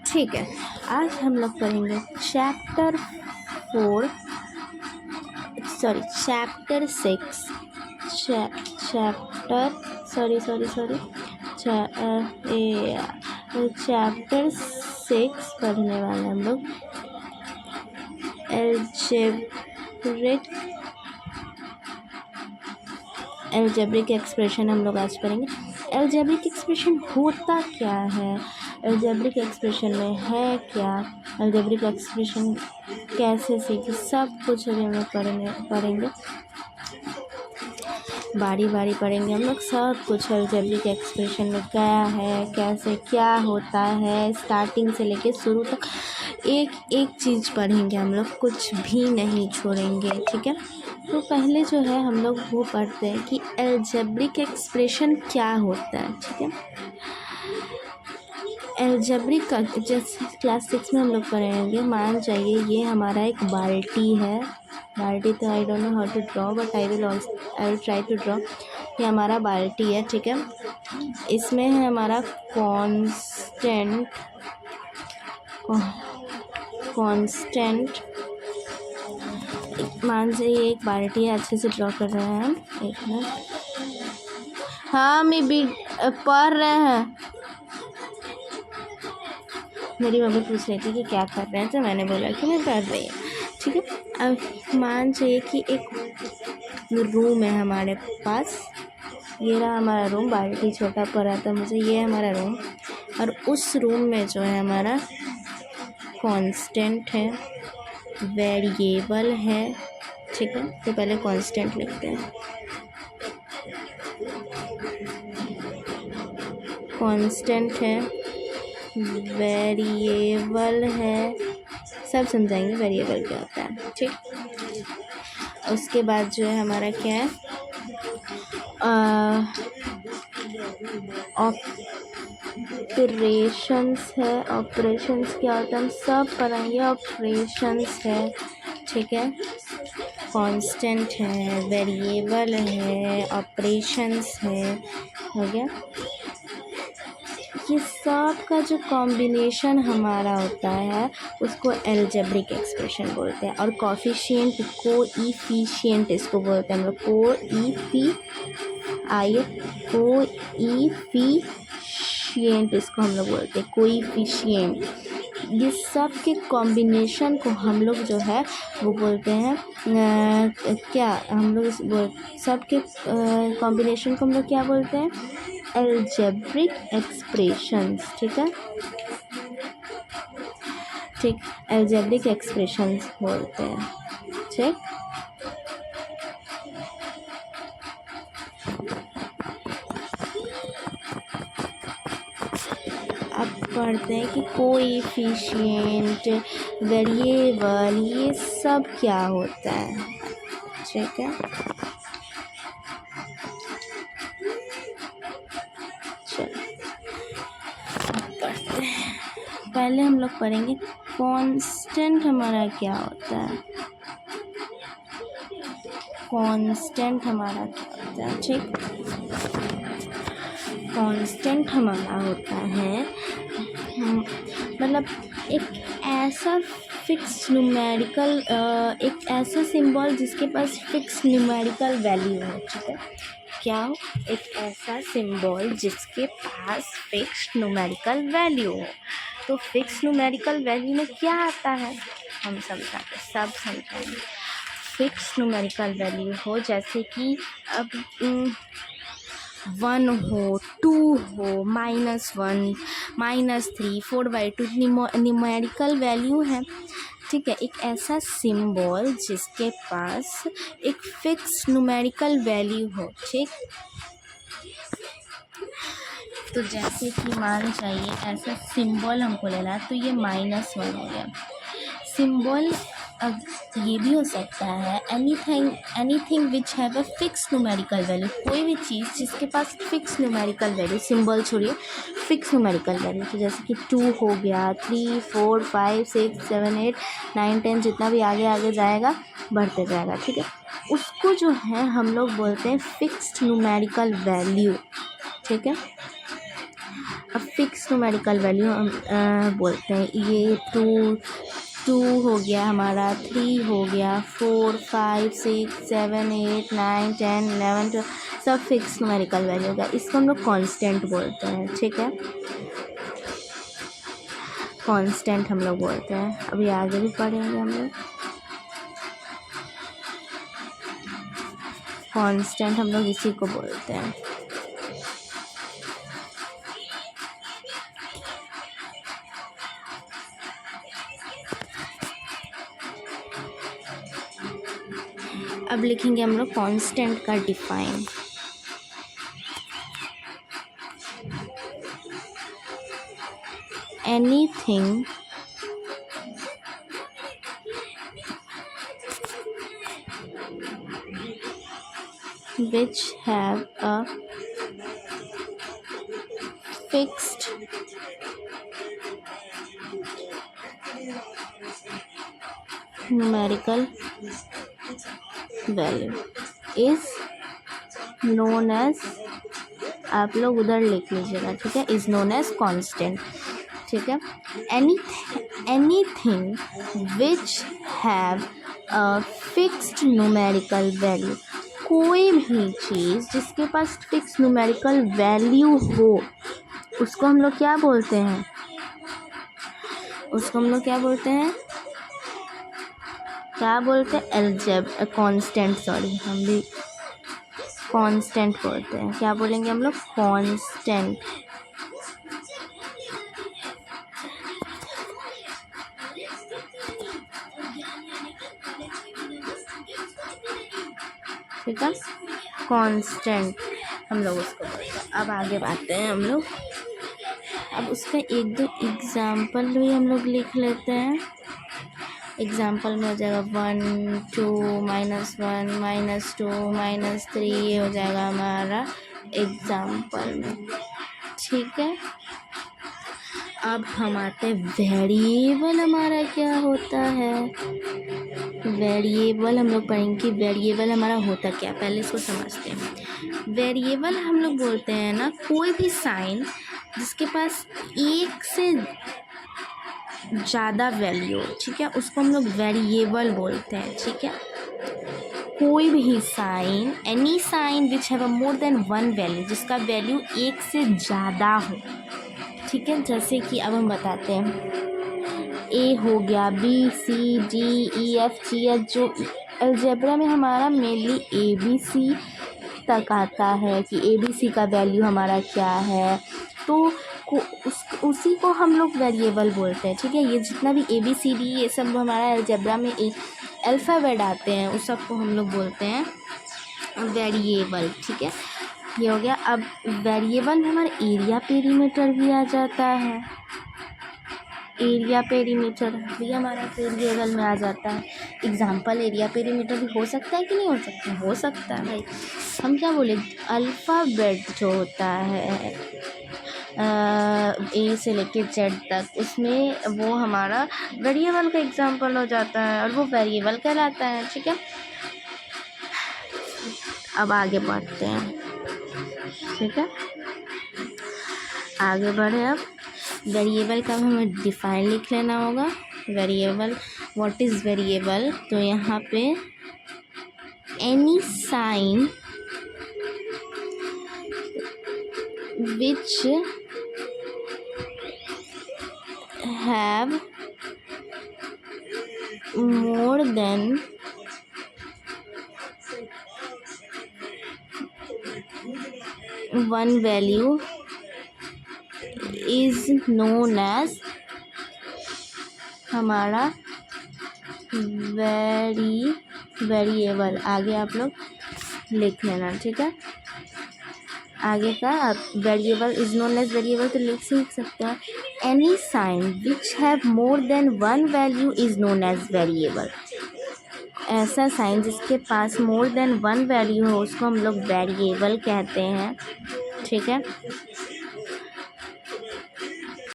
ठीक है, आज हम लोग पढ़ेंगे चैप्टर 6 चैप्टर 6 पढ़ने वाले हम लोग। एल्जेब्रिक एक्सप्रेशन हम लोग आज पढ़ेंगे। एल्जेब्रिक एक्सप्रेशन होता क्या है, एल्जेब्रिक एक्सप्रेशन में है क्या, एल्जेब्रिक एक्सप्रेशन कैसे सीखे, सब कुछ अभी हम लोग पढ़ेंगे। बारी बारी पढ़ेंगे हम लोग सब कुछ। एल्जेब्रिक एक्सप्रेशन में क्या है, कैसे क्या होता है, स्टार्टिंग से लेके शुरू तक एक एक चीज़ पढ़ेंगे हम लोग, कुछ भी नहीं छोड़ेंगे। ठीक है, तो पहले जो है हम लोग वो पढ़ते हैं कि एल्जेब्रिक एक्सप्रेशन क्या होता है। ठीक है, एल्जेब्रिक का जैसे क्लास 6 में हम लोग पढ़ेंगे। मान जाइए ये हमारा एक बाल्टी है, बाल्टी तो I don't know how to draw but I will try to draw. ये हमारा बाल्टी है। ठीक है, इसमें है हमारा कांस्टेंट मान जाइए एक बाल्टी है। अच्छे से ड्रॉ कर रहे हैं हम, एक मिनट। हाँ मैं भी पढ़ रहे हैं। मेरी मम्मी पूछ रही थी कि क्या कर रहे हैं, तो मैंने बोला कि मैं पढ़ रही हूँ। ठीक है, अब मान चाहिए कि एक रूम है हमारे पास। ये रहा हमारा रूम, बाल्टी छोटा पड़ा था मुझे, ये है हमारा रूम। और उस रूम में जो है हमारा कांस्टेंट है, वेरिएबल है। ठीक है, तो पहले कांस्टेंट लिखते हैं। कांस्टेंट है, वेरिएबल है, सब समझाएंगे वेरिएबल क्या होता है। ठीक, उसके बाद जो है हमारा क्या है, ऑपरेशंस है। ऑपरेशंस क्या होता है हम सब पढ़ेंगे। ऑपरेशंस है, ठीक है, कांस्टेंट है, वेरिएबल है, ऑपरेशंस है, हो गया। ये सब का जो कॉम्बिनेशन हमारा होता है उसको एल्जेब्रिक एक्सप्रेशन बोलते हैं। और कोएफिशिएंट, कोएफिशिएंट इसको बोलते हैं हम लोग, कोएफिशिएंट इसको हम लोग बोलते हैं, कोएफिशिएंट। ये सब के कॉम्बिनेशन को हम लोग जो है वो बोलते हैं क्या, हम लोग सब के कॉम्बिनेशन को हम लोग क्या बोलते हैं, एल्जेब्रिक एक्सप्रेशंस। ठीक है, ठीक, एल्जेब्रिक एक्सप्रेशंस बोलते हैं। ठीक, अब पढ़ते हैं कि कोएफिशिएंट, वेरिएबल, ये सब क्या होता है। ठीक है, पढ़ते हैं। पहले हम लोग पढ़ेंगे कांस्टेंट हमारा क्या होता है। कांस्टेंट हमारा क्या होता है। ठीक, कांस्टेंट हमारा होता है मतलब एक ऐसा फिक्स न्यूमेरिकल, एक ऐसा सिंबल जिसके पास फिक्स न्यूमेरिकल वैल्यू हो। ठीक है, क्या हो, एक ऐसा सिंबल जिसके पास फिक्स न्यूमेरिकल वैल्यू हो। तो फिक्स न्यूमेरिकल वैल्यू में क्या आता है हम सब समझाएंगे। फिक्स न्यूमेरिकल वैल्यू हो जैसे कि अब 1 हो, 2 हो, -1, -3, 4/2 न्यूमेरिकल वैल्यू है। ठीक है, एक ऐसा सिंबल जिसके पास एक फिक्स न्यूमेरिकल वैल्यू हो। ठीक, तो जैसे कि मान चाहिए ऐसा सिंबल हमको लेना है, तो ये -1 हो गया सिंबल। अब ये भी हो सकता है anything which have a fix numerical value, कोई भी चीज़ जिसके पास फिक्स न्यूमेरिकल वैल्यू, सिंबल छोड़िए, फिक्स न्यूमेरिकल वैल्यू। तो जैसे कि 2 हो गया, 3, 4, 5, 6, 7, 8, 9, 10, जितना भी आगे आगे जाएगा बढ़ते जाएगा। ठीक है, उसको जो है हम लोग बोलते हैं फिक्स्ड न्यूमेरिकल वैल्यू। ठीक है, अब फिक्स न्यूमेरिकल वैल्यू हम बोलते हैं। ये टू हो गया हमारा, 3 हो गया, 4 5 6 7 8 9 10 11 12 सब फिक्स न्यूमेरिकल वैल्यू होगा। इसको हम लोग कांस्टेंट बोलते हैं, ठीक है, कांस्टेंट हम लोग बोलते हैं। अभी आगे भी पढ़ेंगे हम लोग। कांस्टेंट हम लोग इसी को बोलते हैं। अब लिखेंगे हम लोग कांस्टेंट का define. Anything which have a fixed numerical value is known as, आप लोग उधर लिख लीजिएगा, ठीक है, is known as constant, ठीक है। anything which have a fixed numerical value, कोई भी चीज़ जिसके पास फिक्स न्यूमेरिकल वैल्यू हो उसको हम लोग क्या बोलते हैं, उसको हम लोग क्या बोलते हैं, कांस्टेंट, सॉरी, हम भी कांस्टेंट बोलते हैं। क्या बोलेंगे हम लोग, कांस्टेंट, ठीक है, कांस्टेंट हम लोग उसको बोलते हैं। अब आगे बढ़ते हैं हम लोग। अब उसका एक दो एग्जाम्पल भी हम लोग लिख लेते हैं। एग्जाम्पल में हो जाएगा 1 2 -1 -2 -3, ये हो जाएगा हमारा एग्जाम्पल में, ठीक है। अब हम आते हैं वेरिएबल हमारा क्या होता है। वेरिएबल हम लोग पढ़ेंगे कि वेरिएबल हमारा होता क्या, पहले इसको समझते हैं। वेरिएबल हम लोग बोलते हैं ना कोई भी साइन जिसके पास एक से ज़्यादा वैल्यू, ठीक है, उसको हम लोग वेरिएबल बोलते हैं, ठीक है। कोई भी sign, any sign which have a more than one value, जिसका वैल्यू एक से ज़्यादा हो, ठीक है। जैसे कि अब हम बताते हैं, ए हो गया, B C D E F G H, जो अलजेब्रा में हमारा मेनली ए बी सी तक आता है कि ए बी सी का वैल्यू हमारा क्या है, तो उसी को हम लोग वेरिएबल बोलते हैं, ठीक है। ये जितना भी ए बी सी डी ये सब हमारा अलजेब्रा में एक अल्फ़ाबेट आते हैं, उस सब को हम लोग बोलते हैं वेरिएबल, ठीक है। ये हो गया। अब वेरिएबल में हमारा एरिया पेरीमीटर भी आ जाता है, एरिया पेरीमीटर भी हमारा वेरिएबल में आ जाता है। एग्जाम्पल एरिया पेरीमीटर भी हो सकता है कि नहीं हो सकता, हो सकता है भाई। हम क्या बोले, अल्फ़ाबेट जो होता है ए से लेके जेड तक, उसमें वो हमारा वेरिएबल का एग्जाम्पल हो जाता है और वो वेरिएबल कहलाता है, ठीक है। अब आगे बढ़ते हैं, ठीक है, आगे बढ़े। अब वेरिएबल का हमें डिफाइन लिख लेना होगा। वेरिएबल, व्हाट इज़ वेरिएबल, तो यहाँ पे any sign which have more than one value is known as हमारा वेरिएबल। आगे आप लोग लिख लेना, ठीक है। आगे का आप variable is known as variable तो लिख सकते हैं। Any sign which have more than one value is known as variable. ऐसा साइन जिसके पास मोर देन वन वैल्यू हो उसको हम लोग वेरिएबल कहते हैं, ठीक है।